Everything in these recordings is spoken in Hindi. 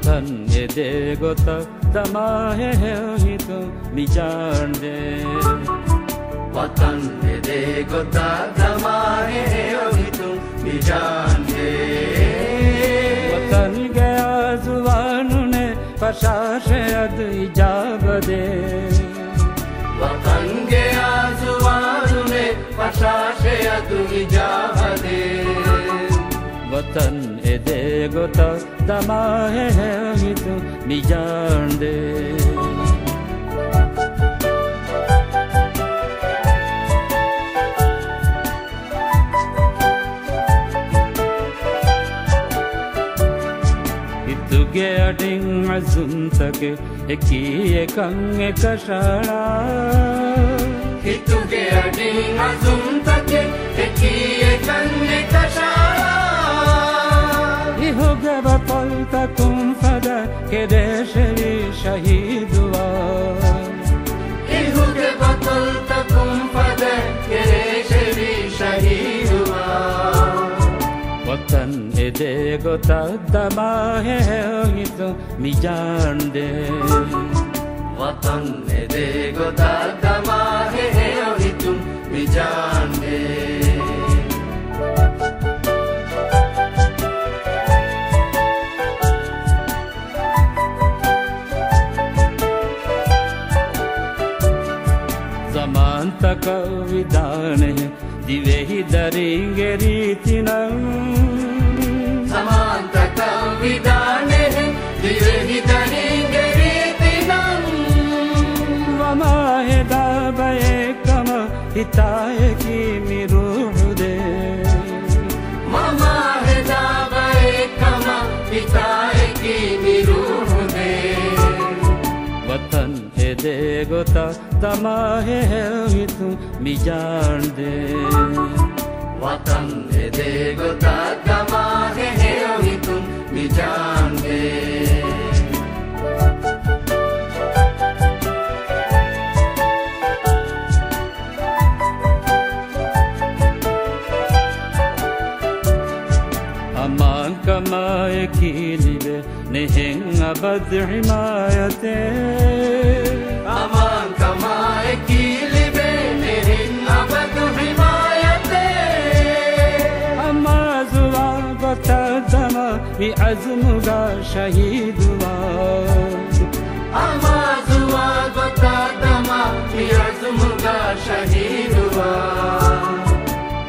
वतन ये दे गोता दमा है ही तो मिजान दे वतन ये दे गोता दमा है ही तो मिजान दे वतन गया जुबान ने फशाश अद इजाब दे वतन गया जुबान ने फशाश अद इजाब दे वतन ए दे गोता दमा है ही तो मिजान दे इतुगे अडिंग अजुंतके एकी एकंग कशाला इतुगे अडिंग अजुंतके एकी एकंग कशाला इहुगे बतल तकुम फदा के देशरी शहीदुआ इहुगे बतल तकुम फदा के देशरी शहीदुआ वतन ए दे गोता दमा है ही तो मिजान दे वतन ए दे गोता दमा है ही तुम मिजान दे ज़मान तक विधान है दिवे ही दरेंगे रीतिनम ज़मान तक विधान है दिवे ही दरेंगे रीतिनम वमा है दाबे कम हिताए की मिरूह दे वमा है दाबे कम हिताए की मिरूह दे वतन ए दे गोता दमा है ही तू मिजान दे वतन ए दे गोता दमा है ही तू मिजान दे अमान कमाए की लिबे नहीं अबद हिमायते अमान कमाए की लिबे नहीं अबद हिमायते अमा जुआ गोता दमा भी अज़मुगा शहीदुआ अमा जुआ गोता दमा भी अज़मुगा शहीदुआ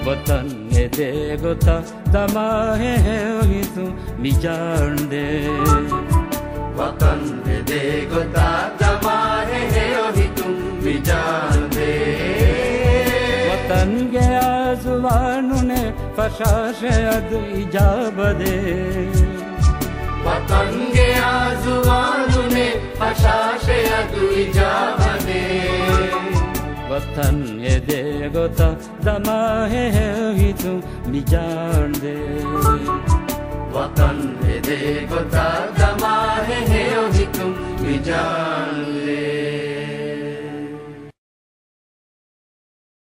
वतन ए दे गोता दमा है ही तू मिजान दे वतन ए दे गोता दमा है ही तू मिजान दे वतन गया जुबान ने फशाश अद इजाब दे वतन गया जुबान ने फशाश अद इजाब दे वतन ए दे गोता दमा है ही तू मिजान दे वतन ए दे गोता दमा है ही तू मिजान दे।